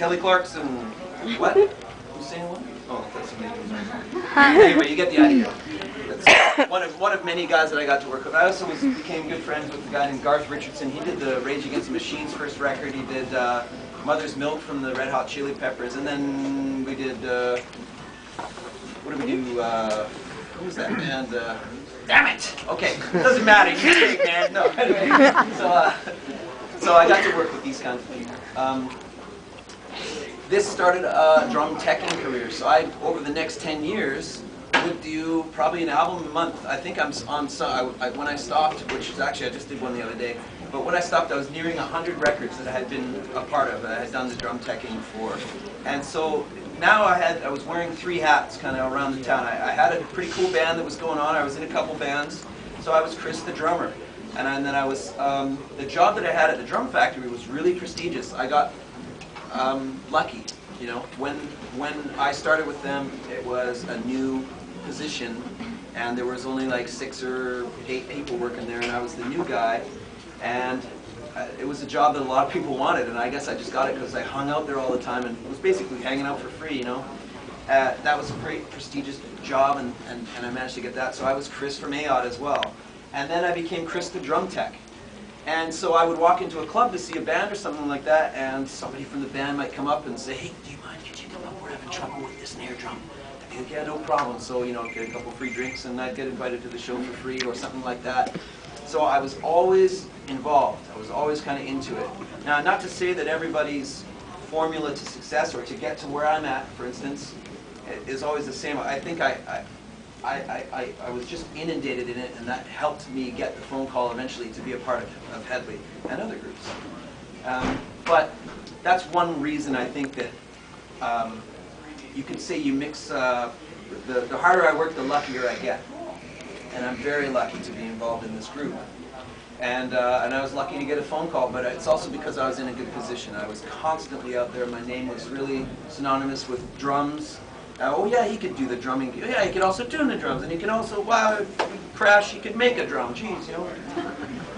Kelly Clarkson. What? Who's saying what? Oh, that's somebody. Anyway, you get the idea. That's one of many guys that I got to work with. I also became good friends with a guy named Garth Richardson. He did the Rage Against the Machine's first record. He did Mother's Milk from the Red Hot Chili Peppers, and then we did what did we do? Who was that band? Damn it! Okay, it doesn't matter. You take, man. No. Anyway, so I got to work with these kinds of people. This started a drum teching career. So over the next 10 years, would do probably an album a month. I think when I stopped, which is actually I just did one the other day. But when I stopped, I was nearing 100 records that I had been a part of. I had done the drum teching for, and so now I was wearing 3 hats kind of around the town. I had a pretty cool band that was going on. I was in a couple bands, so I was Chris the drummer, and then I was the job that I had at the drum factory was really prestigious. I got lucky, you know. When I started with them, it was a new position, and there was only like 6 or 8 people working there, and I was the new guy, and it was a job that a lot of people wanted, and I guess I just got it because I hung out there all the time and was basically hanging out for free, you know. That was a great prestigious job, and I managed to get that, so I was Chris from AOD as well. And then I became Chris the drum tech. And so I would walk into a club to see a band or something like that, and somebody from the band might come up and say, "Hey, do you mind, could you come up? We're having trouble with this snare drum." I'd be like, "Yeah, no problem." So, you know, get a couple free drinks and I'd get invited to the show for free or something like that. So I was always involved. I was always kind of into it. Now, not to say that everybody's formula to success or to get to where I'm at, for instance, is always the same. I think I was just inundated in it, and that helped me get the phone call eventually to be a part of Hedley and other groups. But that's one reason I think that you could say you mix, the harder I work, the luckier I get. And I'm very lucky to be involved in this group. And I was lucky to get a phone call, but it's also because I was in a good position. I was constantly out there. My name was really synonymous with drums. Oh yeah, he could do the drumming. Yeah, he could also tune the drums, and he could also, wow, if we crash, he could make a drum. Jeez, you know,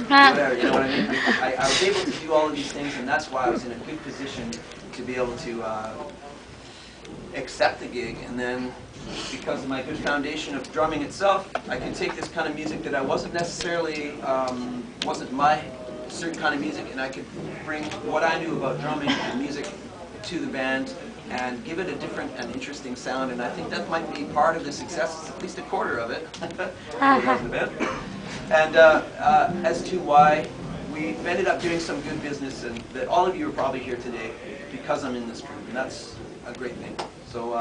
whatever. You know what I mean? I was able to do all of these things, and that's why I was in a good position to be able to accept the gig. And then, because of my good foundation of drumming itself, I can take this kind of music that I wasn't necessarily, wasn't my certain kind of music, and I could bring what I knew about drumming and music to the band and give it a different and interesting sound, and I think that might be part of the success, at least a quarter of it, and as to why we ended up doing some good business, and that all of you are probably here today because I'm in this group, and that's a great thing. So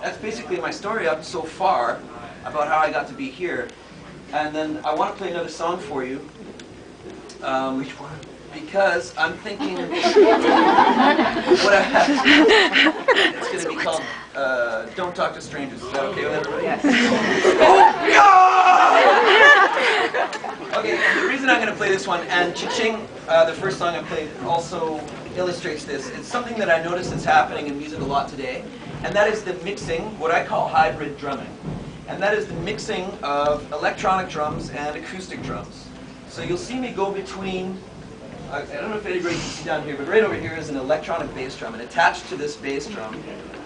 that's basically my story up so far about how I got to be here, and then I want to play another song for you. Which one? Because I'm thinking what I have, it's going to be called Don't Talk to Strangers. Is that okay with everybody? Yes. Oh, no! Okay, and the reason I'm going to play this one, and Cha-Ching, the first song I played, also illustrates this. It's something that I notice is happening in music a lot today, and that is the mixing, what I call hybrid drumming. And that is the mixing of electronic drums and acoustic drums. So you'll see me go between, I don't know if anybody can see down here, but right over here is an electronic bass drum, and attached to this bass drum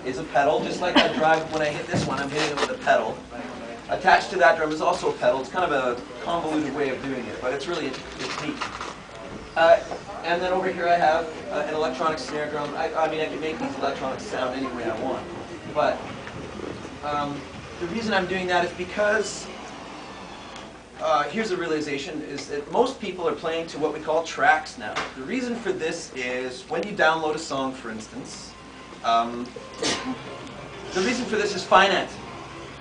is a pedal, just like I drive when I hit this one, I'm hitting it with a pedal. Attached to that drum is also a pedal. It's kind of a convoluted way of doing it, but it's really, it's neat. And then over here I have an electronic snare drum. I mean, I can make these electronics sound any way I want, but the reason I'm doing that is because here's a realization, is that most people are playing to what we call tracks now. The reason for this is when you download a song, for instance, the reason for this is financing.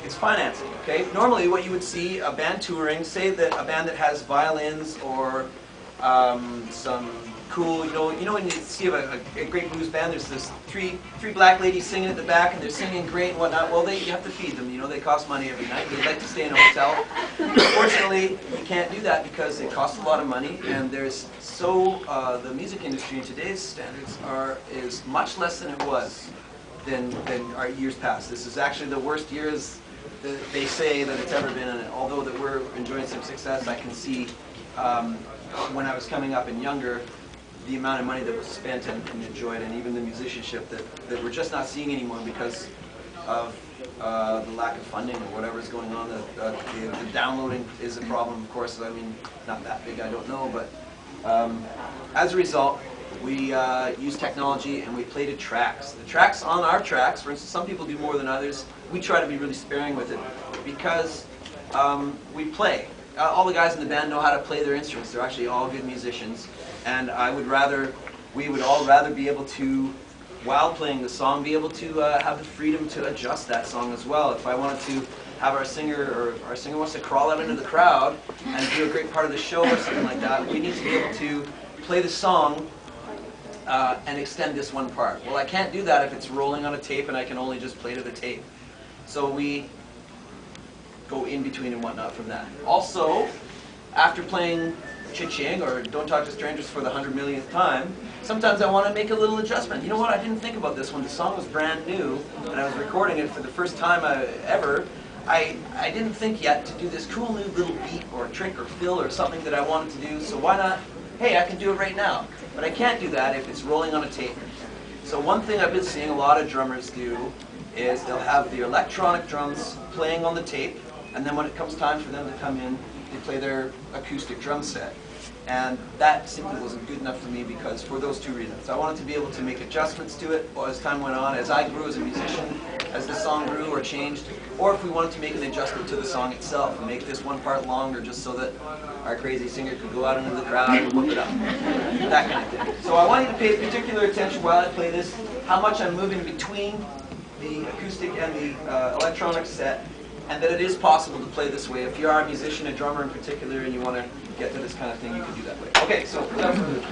It's financing, okay? Normally what you would see a band touring, say that a band that has violins or some cool, you know when you see a great blues band, there's this three black ladies singing at the back, and they're singing great and whatnot. Well, you have to feed them, you know, they cost money every night. They'd like to stay in a hotel. Unfortunately, you can't do that because it costs a lot of money, and there's the music industry in today's standards is much less than it was than our years past. This is actually the worst years that they say that it's ever been, and although that we're enjoying some success, I can see when I was coming up and younger, the amount of money that was spent and enjoyed, and even the musicianship that we're just not seeing anymore because of the lack of funding or whatever's going on. The downloading is a problem, of course. I mean, not that big, I don't know, but as a result, we use technology and we play to tracks. The tracks on our tracks, for instance, some people do more than others. We try to be really sparing with it because we play. All the guys in the band know how to play their instruments. They're actually all good musicians, and we would all rather be able to, while playing the song, be able to have the freedom to adjust that song as well. If I wanted to have our singer, or our singer wants to crawl out into the crowd and do a great part of the show or something like that, we need to be able to play the song and extend this one part. Well, I can't do that if it's rolling on a tape and I can only just play to the tape. So we go in between and whatnot from that. Also, after playing Cha-Ching or Don't Talk to Strangers for the 100 millionth time, sometimes I want to make a little adjustment. You know what, I didn't think about this when the song was brand new and I was recording it for the first time ever. I didn't think yet to do this cool new little beat or trick or fill or something that I wanted to do, so why not, hey, I can do it right now. But I can't do that if it's rolling on a tape. So one thing I've been seeing a lot of drummers do is they'll have the electronic drums playing on the tape, and then when it comes time for them to come in, they play their acoustic drum set. And that simply wasn't good enough for me because for those two reasons. I wanted to be able to make adjustments to it as time went on, as I grew as a musician, as the song grew or changed, or if we wanted to make an adjustment to the song itself and make this one part longer just so that our crazy singer could go out into the crowd and whoop it up. That kind of thing. So I want you to pay particular attention while I play this, how much I'm moving between the acoustic and the electronic set, and that it is possible to play this way. If you are a musician, a drummer in particular, and you want to get to this kind of thing, you can do that way. Okay, so without further ado.